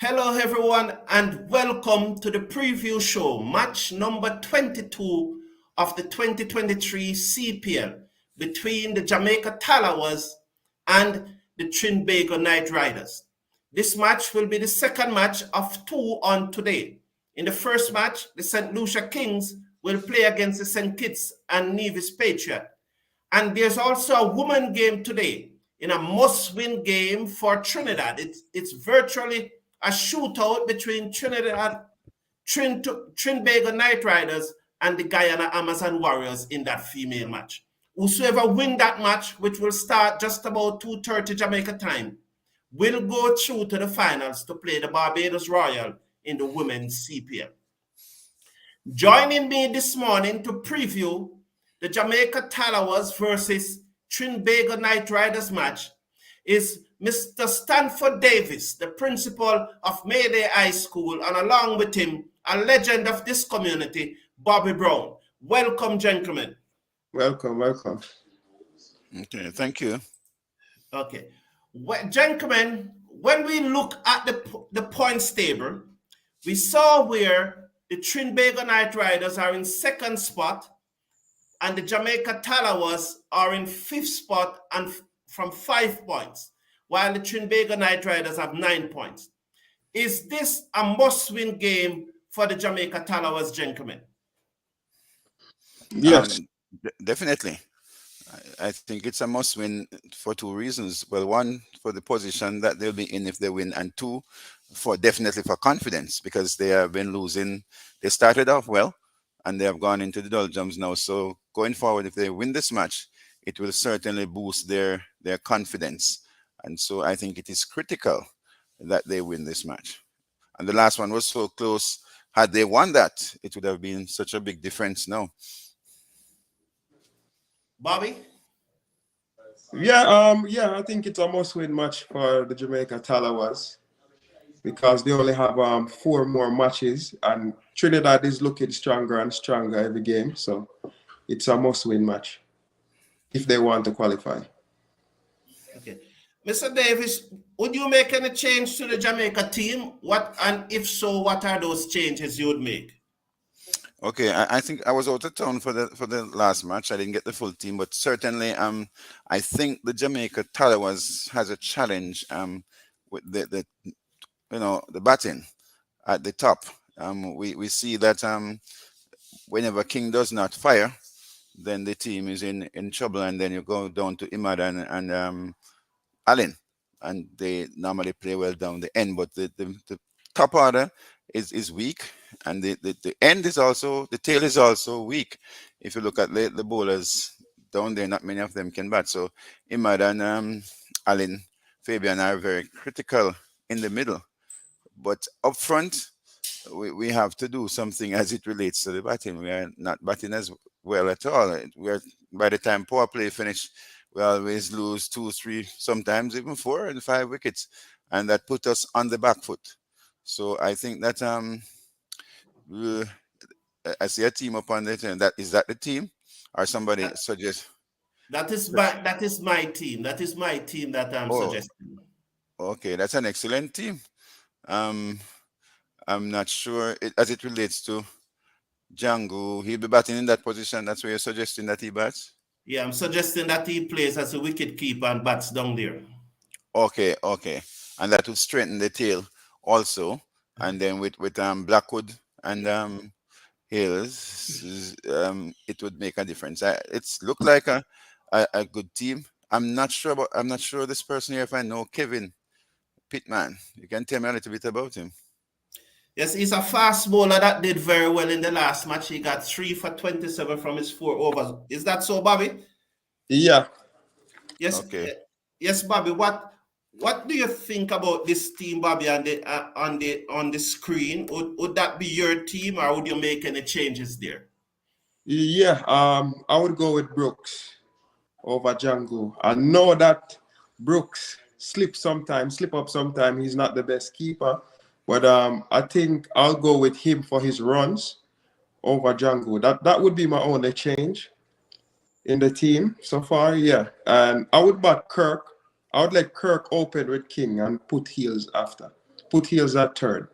Hello everyone and welcome to the preview show, match number 22 of the 2023 CPL between the Jamaica Tallawahs and the Trinbago Knight Riders. This match will be the second match of two on today. In the first match, the St. Lucia Kings will play against the St. Kitts and Nevis Patriot. And there's also a women game today in a must-win game for Trinidad. It's virtually a shootout between Trinbago Knight Riders and the Guyana Amazon Warriors in that female match. Whosoever win that match, which will start just about 2:30 Jamaica time, will go through to the finals to play the Barbados Royal in the women's CPL. Joining me this morning to preview the Jamaica Tallawahs versus Trinbago Knight Riders match is Mr. Stanford Davis, the principal of Mayday High School, and along with him, a legend of this community, Bobby Brown. Welcome, gentlemen. Welcome. Okay, thank you. Okay. Well, gentlemen, when we look at the points table, we saw where the Trinbago Knight Riders are in second spot and the Jamaica Tallawahs are in fifth spot and from 5 points, while the Trinbago Knight Riders have 9 points. Is this a must-win game for the Jamaica Tallawahs, gentlemen? Yes. Definitely. I think it's a must-win for two reasons. Well, one, for the position that they'll be in if they win, and two, definitely for confidence, because they have been losing. They started off well, and they have gone into the doldrums now. So going forward, if they win this match, it will certainly boost their confidence. And so I think it is critical that they win this match. And the last one was so close. Had they won that, it would have been such a big difference now. Bobby? Yeah, I think it's a must-win match for the Jamaica Tallawahs because they only have 4 more matches, and Trinidad is looking stronger and stronger every game. So it's a must-win match if they want to qualify. Okay. Mr. Davis, would you make any change to the Jamaica team? And if so, what are those changes you would make? Okay, I think I was out of town for the last match. I didn't get the full team, but certainly I think the Jamaica Tallawahs has a challenge with the batting at the top. We see that whenever King does not fire, then the team is in trouble, and then you go down to Imad and Allen, and they normally play well down the end, but the top order is weak, and the end is also, the tail is also weak. If you look at the bowlers down there, not many of them can bat. So Imad and Allen, Fabian are very critical in the middle. But up front, we have to do something as it relates to the batting. We are not batting as well at all. By the time power play finish, we always lose 2, 3, sometimes even 4 and 5 wickets, and that put us on the back foot. So I think that I see a team up on it, and is that the team, or somebody suggest? That is my team. That is my team that I'm suggesting. Okay, that's an excellent team. I'm not sure as it relates to Django. He'll be batting in that position. That's where you're suggesting that he bats? Yeah, I'm suggesting that he plays as a wicket keeper and bats down there. Okay. And that would strengthen the tail also. And then with Blackwood and Hills, it would make a difference. It's looked like a good team. I'm not sure this person here, if I know Kevin Pittman. You can tell me a little bit about him. Yes, he's a fast bowler that did very well in the last match. He got 3 for 27 from his 4 overs. Is that so, Bobby? Yeah. Yes. Okay. Yes, Bobby. What do you think about this team, Bobby, on the screen? Would that be your team, or would you make any changes there? Yeah. I would go with Brooks over Django. I know that Brooks slip up sometimes. He's not the best keeper. But I think I'll go with him for his runs over Django. That would be my only change in the team so far, yeah. And I would bat Kirk. I would let Kirk open with King and put Hills after. put Hales at third.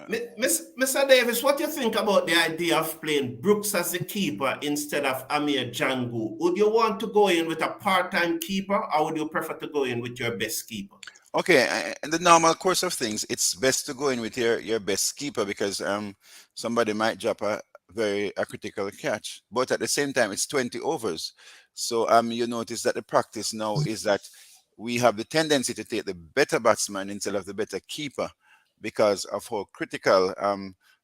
Mr. Davis, what do you think about the idea of playing Brooks as the keeper instead of Amir Django? Would you want to go in with a part-time keeper, or would you prefer to go in with your best keeper? Okay, in the normal course of things, it's best to go in with your best keeper because somebody might drop a critical catch. But at the same time, it's 20 overs. So you notice that the practice now is that we have the tendency to take the better batsman instead of the better keeper because of how critical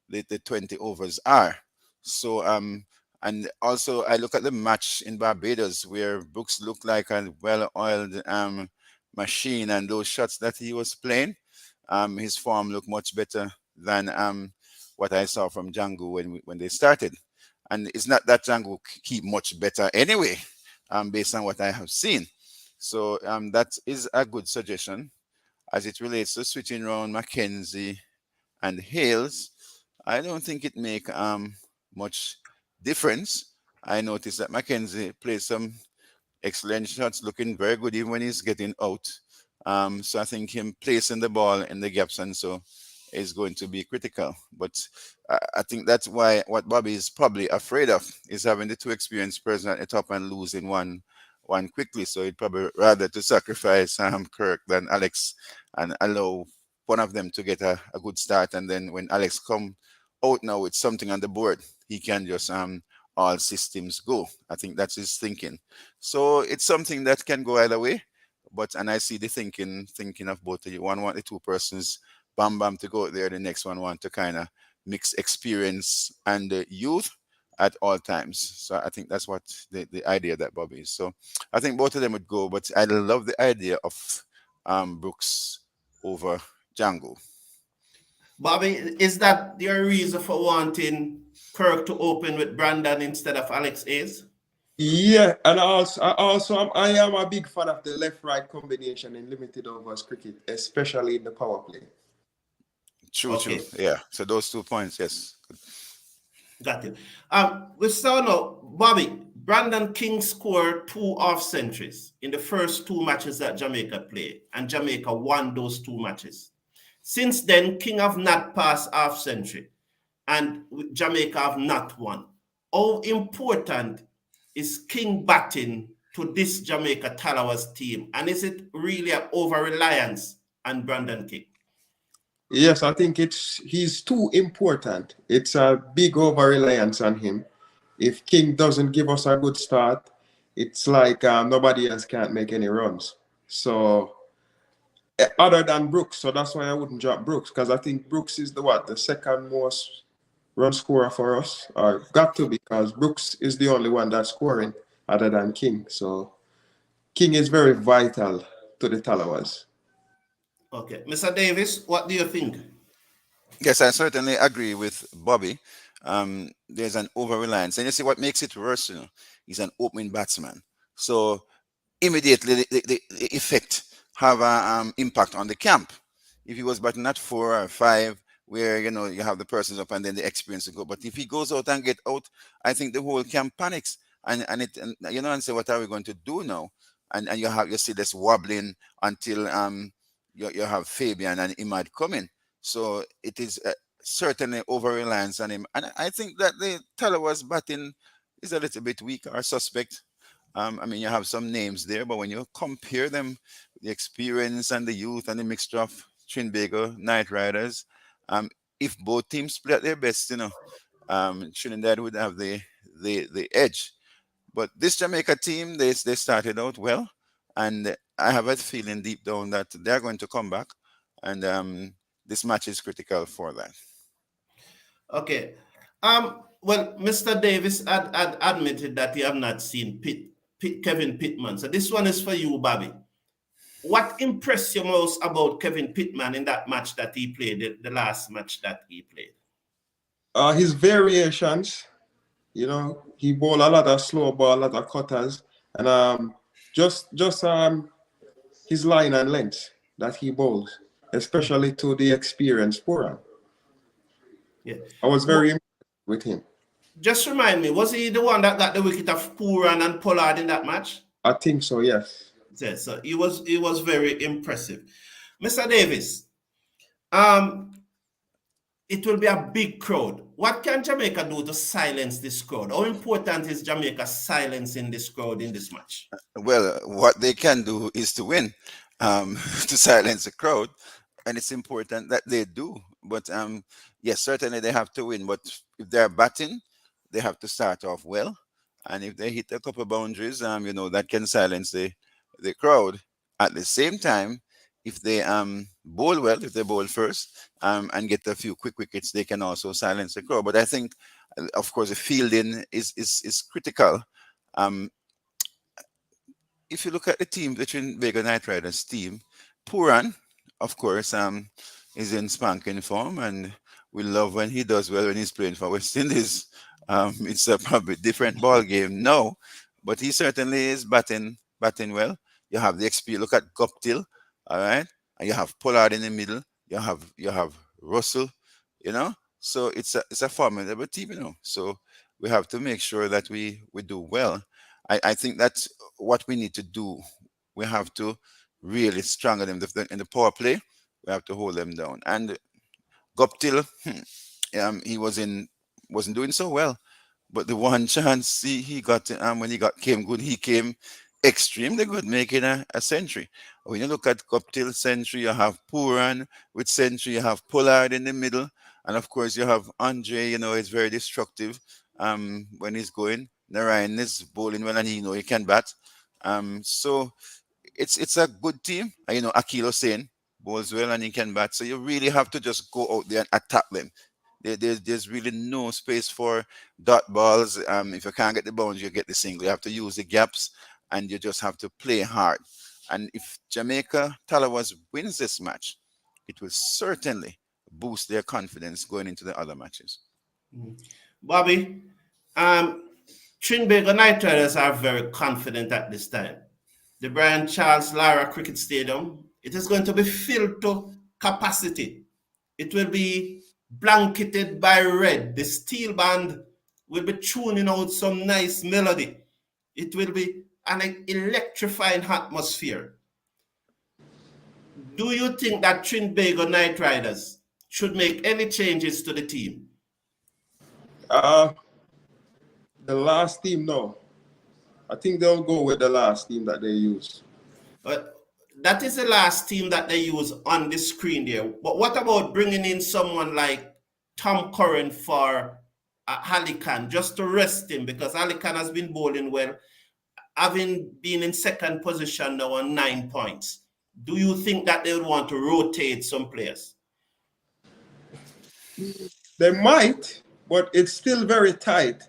the 20 overs are. So and also I look at the match in Barbados where Brooks looked like a well-oiled machine, and those shots that he was playing, his form looked much better than what I saw from Django when they started. And it's not that Django keep much better anyway, based on what I have seen. So that is a good suggestion as it relates to switching around Mackenzie and Hales. I don't think it make much difference. I noticed that Mackenzie plays some excellent shots, looking very good even when he's getting out. So I think him placing the ball in the gaps and so is going to be critical. But I think that's why what Bobby is probably afraid of is having the two experienced person at the top and losing one quickly. So he'd probably rather to sacrifice Kirk than Alex and allow one of them to get a good start. And then when Alex come out now with something on the board, he can just all systems go. I think that's his thinking. So it's something that can go either way. But and I see the thinking of both of you. One want the two persons bam to go out there. The next one want to kind of mix experience and youth at all times. So I think that's what the idea that Bobby is. So I think both of them would go. But I love the idea of Brooks over Django. Bobby, is that your reason for wanting Kirk to open with Brandon instead of Alex Hayes? Yeah, and I am a big fan of the left-right combination in limited overs cricket, especially in the power play. True. Yeah. So those 2 points, yes. Got it. We saw now, Bobby, Brandon King scored 2 off centuries in the first 2 matches that Jamaica played, and Jamaica won those 2 matches. Since then, King have not passed half century, and Jamaica have not won. How important is King batting to this Jamaica Tallawahs team, and is it really an over-reliance on Brandon King? Yes, I think he's too important. It's a big over-reliance on him. If King doesn't give us a good start, it's like nobody else can't make any runs. So other than Brooks, so that's why I wouldn't drop Brooks, because I think Brooks is the second most run scorer for us, or got to, because Brooks is the only one that's scoring other than King. So King is very vital to the Tallawahs. Okay, Mr. Davis, what do you think? Yes, I certainly agree with Bobby. There's an over-reliance. And you see what makes it worse, he's an opening batsman. So immediately the effect have an impact on the camp. If he was batting at 4 or 5, where you have the persons up and then the experience to go. But if he goes out and get out, I think the whole camp panics and say, what are we going to do now? And you see this wobbling until you have Fabian and Imad coming. So it is certainly over-reliance on him. And I think that the Tallawahs batting is a little bit weak or suspect. You have some names there, but when you compare them, the experience and the youth and the mixture of Trinbago, Knight Riders, if both teams play at their best, Trinidad would have the edge. But this Jamaica team, they started out well, and I have a feeling deep down that they're going to come back, and this match is critical for that. Okay. Well, Mr. Davis had admitted that he have not seen Kevin Pittman. So this one is for you, Bobby. What impressed you most about Kevin Pittman in that match that he played, the last match that he played? His variations, he bowled a lot of slow ball, a lot of cutters, and just his line and length that he bowls, especially to the experienced Pooran. Yeah, I was very impressed with him. Just remind me, was he the one that got the wicket of Pooran and Pollard in that match? I think so, yes. Yeah, so he was very impressive. Mr. Davis, it will be a big crowd. What can Jamaica do to silence this crowd? How important is Jamaica silencing this crowd in this match? Well, what they can do is to win, to silence the crowd, and it's important that they do. But yes, certainly they have to win. But if they're batting, they have to start off well, and if they hit a couple boundaries, that can silence the crowd. At the same time, if they bowl well, if they bowl first, and get a few quick wickets, they can also silence the crowd. But I think, of course, the fielding is critical. Um, if you look at the team, the Trinbago Knight Riders team, Puran, of course, is in spanking form, and we love when he does well when he's playing for West Indies. It's a probably different ball game now, but he certainly is batting well. You have the XP. Look at Guptill, all right, and you have Pollard in the middle. You have Russell, So it's a formidable team, So we have to make sure that we do well. I think that's what we need to do. We have to really strangle them in the power play. We have to hold them down. And Guptill, he wasn't doing so well, but the one chance he got when came good, he came extremely good, making a century. When you look at Guptill century, you have Puran with century, you have Pollard in the middle, and of course you have Andre. It's very destructive when he's going. Narayan is bowling well, and he can bat. So it's a good team. And, Akil Hussain bowls well and he can bat. So you really have to just go out there and attack them. There's really no space for dot balls. If you can't get the bounds, you get the single. You have to use the gaps, and you just have to play hard. And if Jamaica Tallawahs wins this match, it will certainly boost their confidence going into the other matches. Bobby, Trinbago Knight Riders are very confident at this time. The Brian Charles Lara Cricket Stadium, it is going to be filled to capacity. It will be blanketed by red. The steel band will be tuning out some nice melody. It will be an electrifying atmosphere. Do you think that Trinbago Knight Riders should make any changes to the team? The last team, no. I think they'll go with the last team that they use. But that is the last team that they use on the screen there. But what about bringing in someone like Tom Curran for Ali Khan, just to rest him, because Ali Khan has been bowling well, having been in second position now on 9 points. Do you think that they would want to rotate some players? They might, but it's still very tight.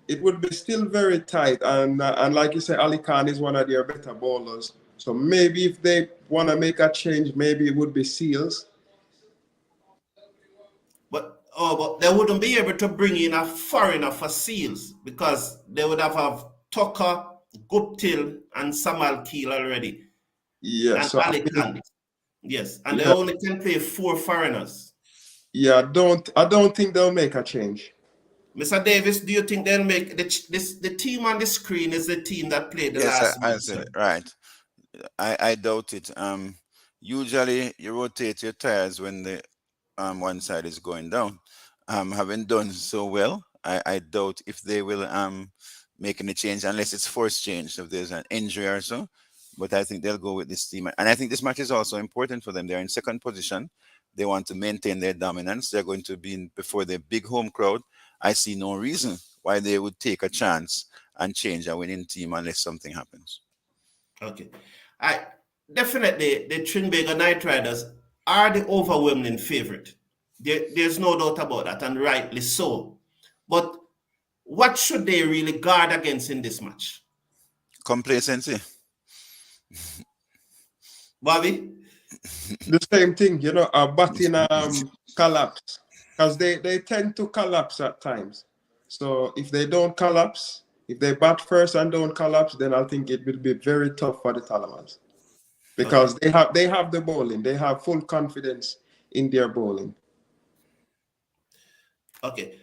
It would be still very tight, and like you said, Ali Khan is one of their better bowlers. So maybe if they want to make a change, maybe it would be Seals. But they wouldn't be able to bring in a foreigner for Seals, because they would have Tucker, Guptill, and Samal Keel already. Yeah, and so Ali Khan. Yes, and yeah, they only can play 4 foreigners. Yeah, I don't think they'll make a change. Mr. Davis, do you think they'll make the team on the screen is the team that played the Yes, last I match? said it right. I doubt it. Usually you rotate your tires when the one side is going down. Having done so well, I doubt if they will make any change unless it's forced change, if there's an injury or so. But I think they'll go with this team, and I think this match is also important for them. They're in second position. They want to maintain their dominance. They're going to be before their big home crowd. I see no reason why they would take a chance and change a winning team unless something happens. Okay. Definitely the Trinbago Knight Riders are the overwhelming favorite. There's no doubt about that, and rightly so. But what should they really guard against in this match? Complacency. Bobby? The same thing, a batting collapse, because they tend to collapse at times. So if they don't collapse, if they bat first and don't collapse, then I think it will be very tough for the Tallawahs, because they have the bowling, they have full confidence in their bowling. Okay.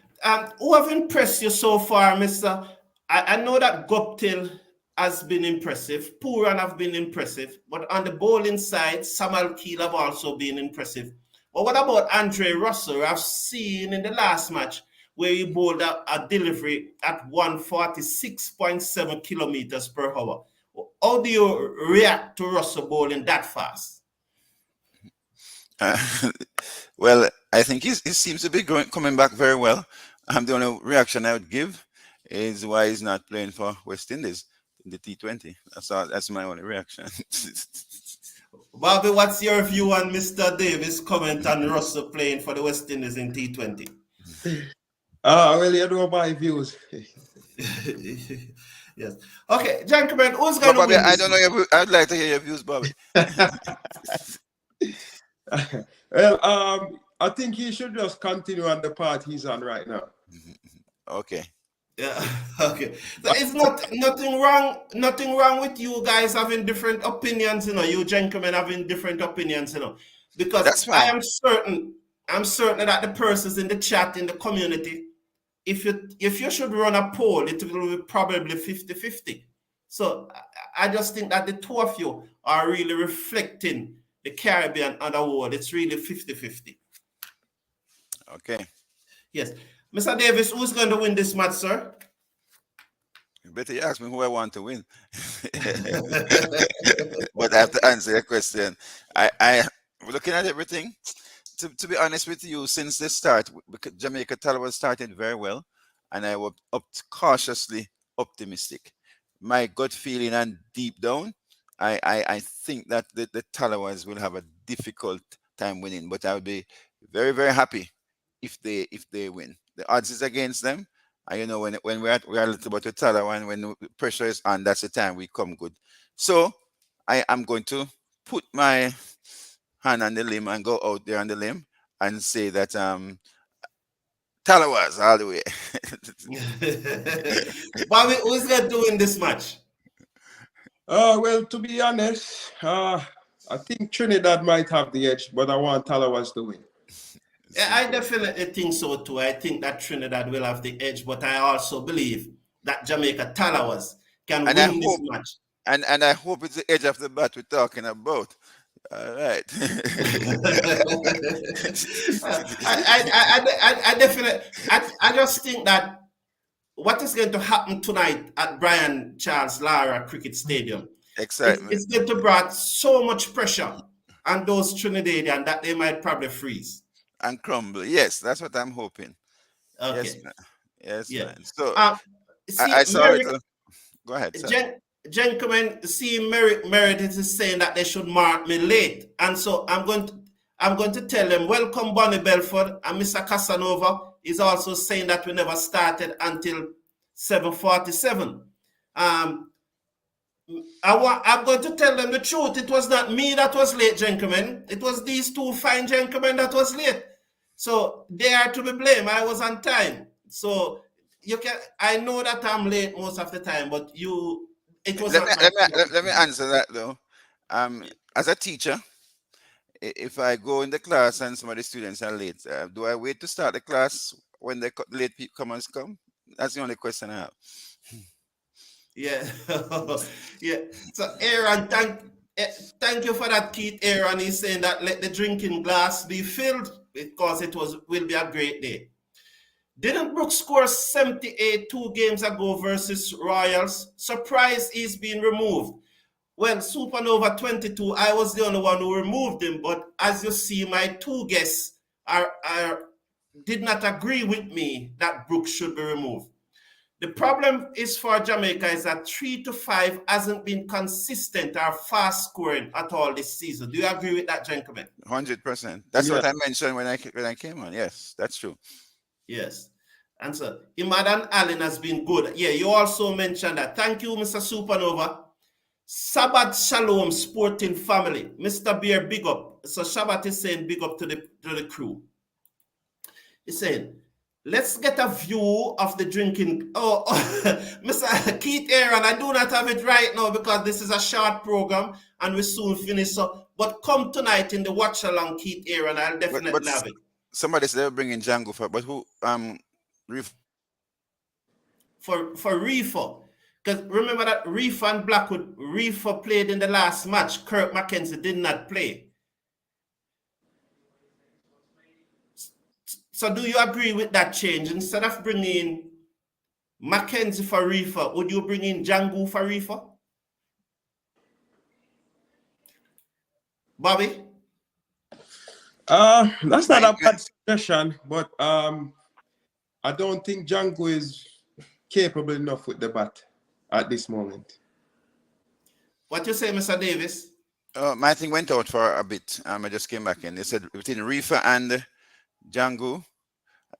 Who have impressed you so far, Mister? I know that Guptill has been impressive. Pooran have been impressive. But on the bowling side, Samuel Keel have also been impressive. But what about Andre Russell? I've seen in the last match where he bowled a delivery at 146.7 kilometers per hour. How do you react to Russell bowling that fast? Well, I think he seems to be coming back very well. The only reaction I would give is why he's not playing for West Indies in the T20. That's my only reaction. Bobby, what's your view on Mr. Davis' comment on Russell playing for the West Indies in T20? Well, you know my views. Yes. Okay, gentlemen, who's going to Bobby, win this? I don't know. I'd like to hear your views, Bobby. Well, I think he should just continue on the path he's on right now. Okay. Yeah. Okay. So it's nothing wrong with you guys having different opinions, you gentlemen having different opinions, because That's fine. I'm certain that the persons in the chat in the community, if you should run a poll, it will be probably 50-50. So I just think that the two of you are really reflecting the Caribbean and the world. It's really 50-50. Okay. Yes. Mr. Davis, who's going to win this match, sir? You better ask me who I want to win. But I have to answer your question. I looking at everything. To be honest with you, since the start, because Jamaica Tallawahs started very well, and I was cautiously optimistic. My gut feeling and deep down, I think that the Tallawahs will have a difficult time winning, but I'll be very, very happy if they win. The odds is against them. And when we're a little bit of Tallawah, and when the pressure is on, that's the time we come good. So I am going to put my hand on the limb and go out there on the limb and say that Tallawahs all the way. Bobby, who's going to win this match? Well, to be honest, I think Trinidad might have the edge, but I want Tallawahs to win. Yeah, I definitely think so too. I think that Trinidad will have the edge, but I also believe that Jamaica Tallawahs can win this match. And I hope it's the edge of the bat we're talking about. All right. I definitely, I just think that what is going to happen tonight at Brian Charles Lara Cricket Stadium, Excitement. It's going to bring so much pressure on those Trinidadians that they might probably freeze. And crumble. Yes, that's what I'm hoping. Okay. Yes, man. Yes, Yeah. man. So see, I saw it. Go ahead, sir. Gentlemen, see, Meredith is saying that they should mark me late, and so I'm going to tell them welcome, Bonnie Belford, and Mr. Casanova is also saying that we never started until 7:47. I'm going to tell them the truth. It was not me that was late, gentlemen. It was these two fine gentlemen that was late. So they are to be blamed. I was on time. So I know that I'm late most of the time, but it was let me answer that though. As a teacher, if I go in the class and some of the students are late, do I wait to start the class when the late comers come? That's the only question I have. Yeah. Yeah. So Aaron, thank you for that, Keith. Aaron is saying that let the drinking glass be filled because will be a great day. Didn't Brooks score 78 2 games ago versus Royals? Surprise he's being removed. Well, Supernova 22, I was the only one who removed him, but as you see, my two guests did not agree with me that Brooks should be removed. The problem is for Jamaica is that 3 to 5 hasn't been consistent or fast scoring at all this season. Do you agree with that, gentlemen? 100%. That's what I mentioned when I came on. Yes, that's true. Yes. And so Imad and Allen has been good. Yeah, you also mentioned that. Thank you, Mr. Supernova. Shabbat Shalom Sporting Family. Mr. Beer, big up. So Shabbat is saying big up to the crew. He's saying, let's get a view of the drinking. Oh, Mr. Keith Aaron, I do not have it right now because this is a short program and we soon finish. So, but come tonight in the watch along, Keith Aaron, I'll definitely have it. Somebody said they're bringing Django but who for Reefer. Because remember that Reef and Blackwood, Reefer played in the last match. Kirk McKenzie did not play. So do you agree with that change? Instead of bringing McKenzie for Reefer, would you bring in Django for Reefer? Bobby? That's not a bad suggestion, but I don't think Django is capable enough with the bat at this moment. What you say, Mr. Davis? My thing went out for a bit. I just came back in. They said between Reefer and Django.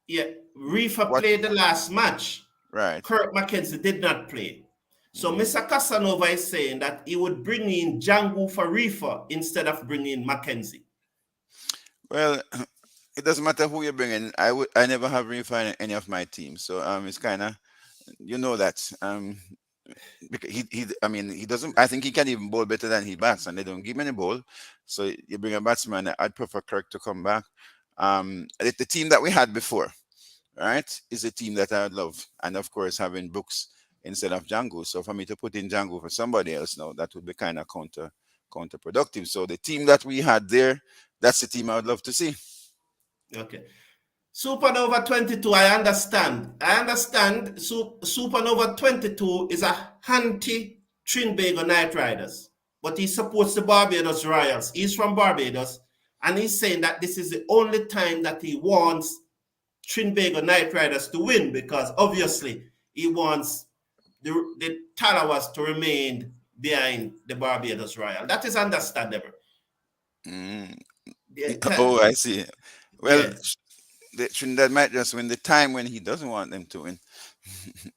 Yeah, Reefer played the last match. Right. Kirk McKenzie did not play. So Mr. Casanova is saying that he would bring in Django for Reefer instead of bringing McKenzie. Well, it doesn't matter who you bring in. I never have Reefer in any of my teams. So it's kind of, you know that. Because he doesn't. I think he can even bowl better than he bats, and they don't give him any ball. So you bring a batsman. I'd prefer Kirk to come back. The team that we had before, right, is a team that I would love, and of course having Brooks instead of Django. So for me to put in Django for somebody else now, that would be kind of counterproductive. So the team that we had there, that's the team I would love to see. Okay. Supernova 22, I understand. Supernova 22 is a anti-Trinbago Knight Riders, but he supports the Barbados Royals. He's from Barbados, and he's saying that this is the only time that he wants Trinbago Knight Riders to win, because obviously he wants the Tallawahs to remain behind the Barbados Royal. That is understandable. Oh, I see. Well, yes. Trinidad might just win the time when he doesn't want them to win.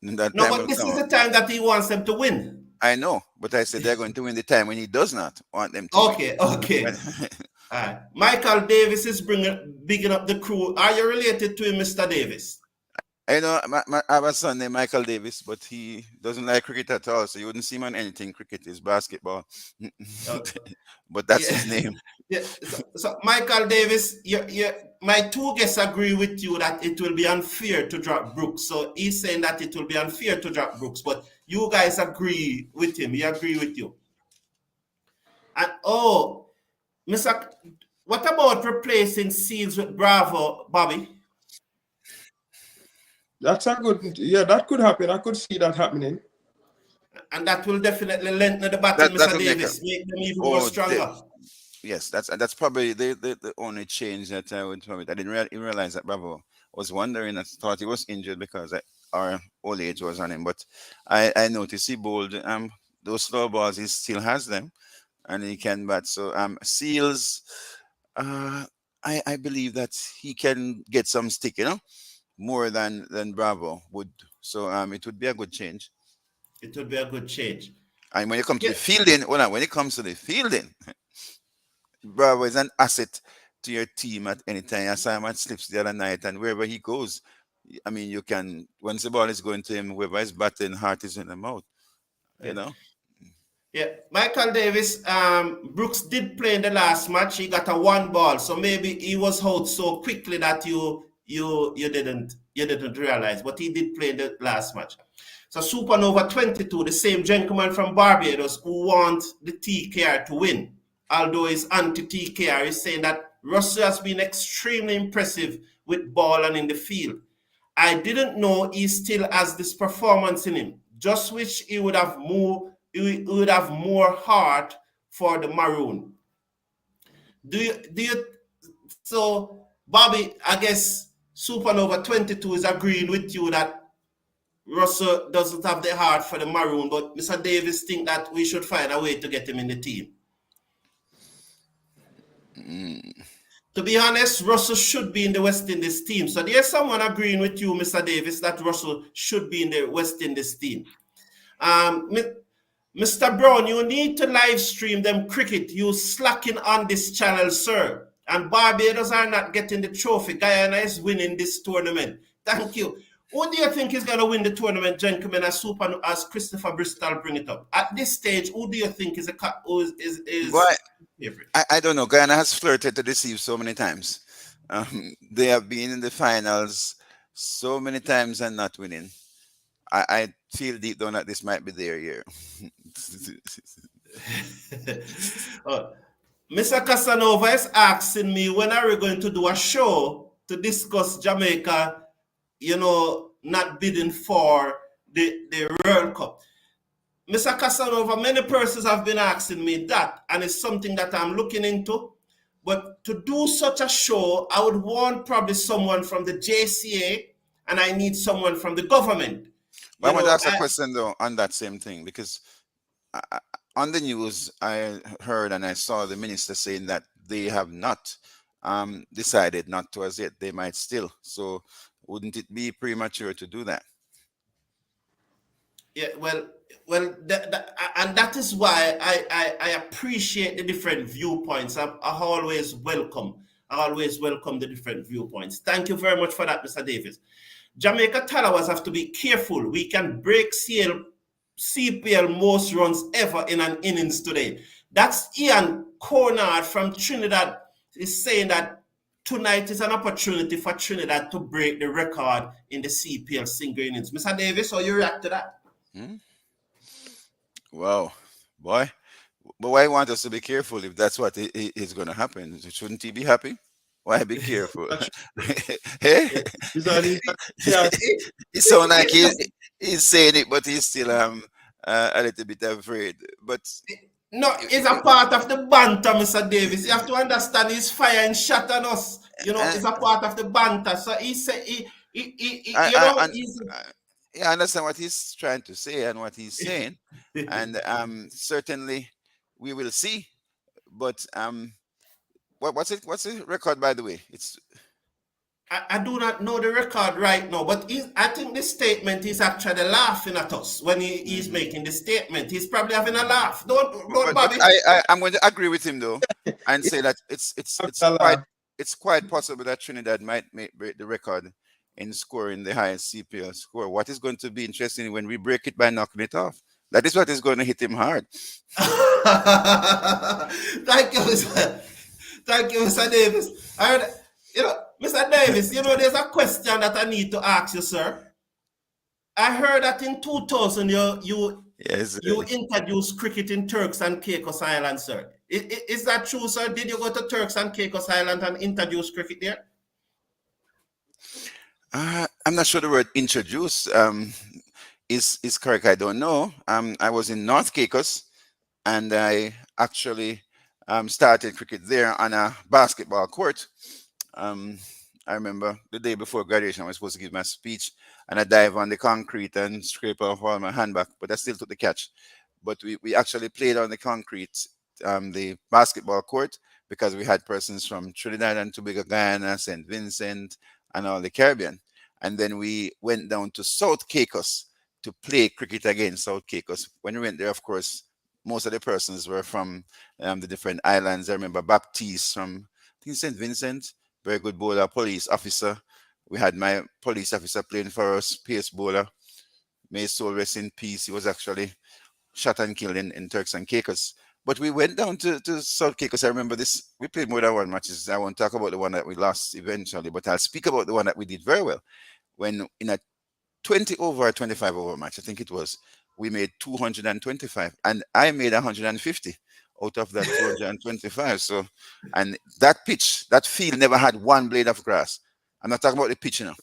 No, but this is the time that he wants them to win. I know, but I said they're going to win the time when he does not want them to win. Okay. All right. Michael Davis is bigging up the crew. Are you related to him, Mr. Davis? I know I have a son named Michael Davis, but he doesn't like cricket at all, so you wouldn't see him on anything. Cricket is basketball. But that's his name. Yeah. So Michael Davis, my two guests agree with you that it will be unfair to drop Brooks. So he's saying that it will be unfair to drop Brooks, but you guys agree with him. He agree with you. And what about replacing Seals with Bravo, Bobby? That's a good, that could happen. I could see that happening. And that will definitely lengthen the battle, Mr. Davis, make them even more stronger. Yes, that's probably the only change that I would probably. I didn't realize that Bravo was wondering. I thought he was injured because our old age was on him. But I noticed he bowled those slow balls. He still has them, and he can bat. So Seals, I believe that he can get some stick, more than Bravo would. So it would be a good change. It would be a good change. And when it comes to the fielding, when it comes to the fielding, Bravo is an asset to your team at any time. Simon slips the other night, and wherever he goes, I mean, you can, once the ball is going to him, whoever is batting, heart is in the mouth. Yeah, Michael Davis, Brooks did play in the last match. He got a one ball, so maybe he was out so quickly that you didn't realize, but he did play in the last match. So Supernova 22, the same gentleman from Barbados who wants the TKR to win, although he's anti-TKR, is saying that Russell has been extremely impressive with ball and in the field. I didn't know he still has this performance in him. Just wish he would have more heart for the Maroon. So Bobby, I guess Supernova 22 is agreeing with you that Russell doesn't have the heart for the Maroon, but Mr. Davis think that we should find a way to get him in the team. To be honest, Russell should be in the West Indies team. So there's someone agreeing with you, Mr. Davis, that Russell should be in the West Indies team. Mr. Brown, you need to live stream them cricket. You slacking on this channel, sir. And Barbados are not getting the trophy. Guyana is winning this tournament. Thank you. Who do you think is going to win the tournament, gentlemen, as Christopher Bristol bring it up? At this stage, who do you think is favorite? I don't know. Guyana has flirted to deceive so many times. They have been in the finals so many times and not winning. I feel deep down that this might be their year. uh, Mr. Casanova is asking me when are we going to do a show to discuss Jamaica, not bidding for the World Cup. Mr. Casanova, many persons have been asking me that, and it's something that I'm looking into. But to do such a show, I would want probably someone from the JCA, and I need someone from the government. But I want to ask a question though on that same thing, because on the news I heard and I saw the minister saying that they have not decided not to as yet. They might still. So wouldn't it be premature to do that? Yeah, well, and that is why I appreciate the different viewpoints. I always welcome. I always welcome the different viewpoints. Thank you very much for that, Mr. Davis. Jamaica Tallawahs have to be careful. We can break CPL most runs ever in an innings today. That's Ian Conard from Trinidad is saying that tonight is an opportunity for Trinidad to break the record in the CPL single innings. Mr. Davis, how you react to that? Wow, boy. But why want us to be careful if that's what is going to happen? Shouldn't he be happy? Why be careful? Hey? It sounds like he's saying it, but he's still a little bit afraid. But no, it's a part of the banter, Mr. Davis. You have to understand he's firing shot on us. It's a part of the banter. So he said I understand what he's trying to say and what he's saying. And certainly we will see. But what's the record, by the way? I do not know the record right now, but I think the statement is actually laughing at us when he's making the statement. He's probably having a laugh. Don't Bobby. I'm going to agree with him though, and say that it's quite possible that Trinidad might break the record in scoring the highest CPL score. What is going to be interesting when we break it by knocking it off? That is what is going to hit him hard. Thank you, Mr. Davis. Mr. Davis, there's a question that I need to ask you, sir. I heard that in 2000 you introduced cricket in Turks and Caicos Islands, sir. Is that true, sir? Did you go to Turks and Caicos Island and introduce cricket there? I'm not sure the word introduce is correct. I don't know. I was in North Caicos, and I actually started cricket there on a basketball court. I remember the day before graduation, I was supposed to give my speech, and I dive on the concrete and scrape off all my handbag, but I still took the catch. But we actually played on the concrete, the basketball court, because we had persons from Trinidad and Tobago, Guyana, St. Vincent, and all the Caribbean. And then we went down to South Caicos to play cricket against South Caicos. When we went there, of course, most of the persons were from the different islands. I remember Baptiste from, I think, St. Vincent, very good bowler, police officer. We had my police officer playing for us, pace bowler. May his soul rest in peace. He was actually shot and killed in Turks and Caicos. But we went down to South Caicos. I remember this. We played more than one matches. I won't talk about the one that we lost eventually, but I'll speak about the one that we did very well. When in a 20 over or 25 over match, I think it was, we made 225, and I made 150 out of that 225. So, and that pitch, that field never had one blade of grass. I'm not talking about the pitch now.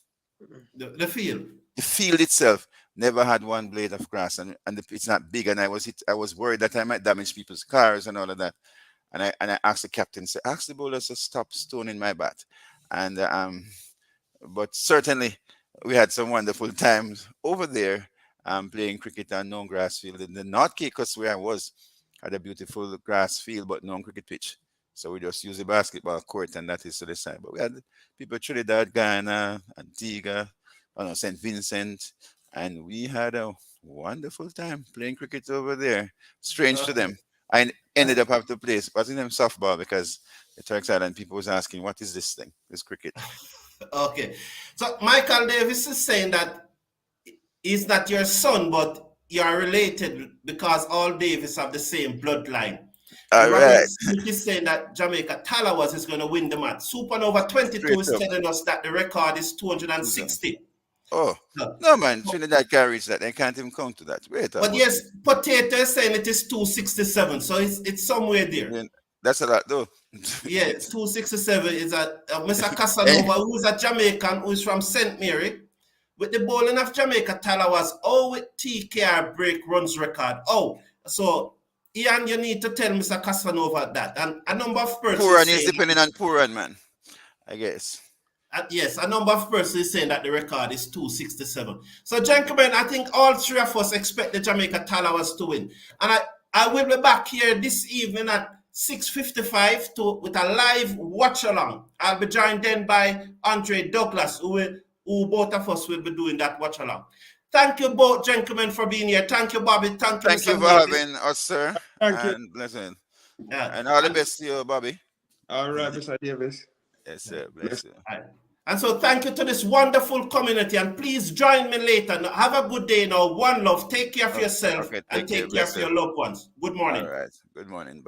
The field. The field itself never had one blade of grass, and it's not big. And I was worried that I might damage people's cars and all of that. And I asked the captain, say, ask the bowlers to stop stoning my bat. And but certainly we had some wonderful times over there playing cricket on no grass field. In the North Caicos, where I was, had a beautiful grass field but no cricket pitch. So we just use the basketball court, and that is to the side. But we had people Trinidad, Guyana, Antigua, St. Vincent, and we had a wonderful time playing cricket over there. Strange to them. I ended up having to play, wasn't them softball, because the Turks Island people was asking, what is this thing, this cricket? Okay. So Michael Davis is saying that he's not your son, but you are related because all Davis have the same bloodline. All right. Smith is saying that Jamaica Tallawahs is going to win the match. Supernova 22 is telling us that the record is 260. Oh, No. no, man. Trinidad can't reach that. They can't even count to that. Wait But about yes, Potato is saying it is 267, so it's somewhere there. it. That's a lot, though. Yeah, 267 is a Mr. Hey, Casanova, who is a Jamaican, who is from St. Mary, with the bowling of Jamaica Tallawahs. Oh, with TKR break runs record. Oh, so Ian, you need to tell Mr. Casanova that. And a number of persons Puran is saying, depending on Puran, man. I guess. yes, a number of persons saying that the record is 267. So, gentlemen, I think all three of us expect the Jamaica Tallawahs to win. And I will be back here this evening at 6:55 with a live watch along. I'll be joined then by Andre Douglas, who both of us will be doing that watch along. Thank you both, gentlemen, for being here. Thank you, Bobby. Thank you, Thank Mr. you for Davis. having us, sir. Thank you. And listen. Yeah. And all the best to you, Bobby. All right, Mr. Davis. Yes, sir. Bless you. And so thank you to this wonderful community. And please join me later. Now, have a good day now. One love. Take care of yourself Okay, and take care Bless of you. your loved ones. Good morning. All right. Good morning.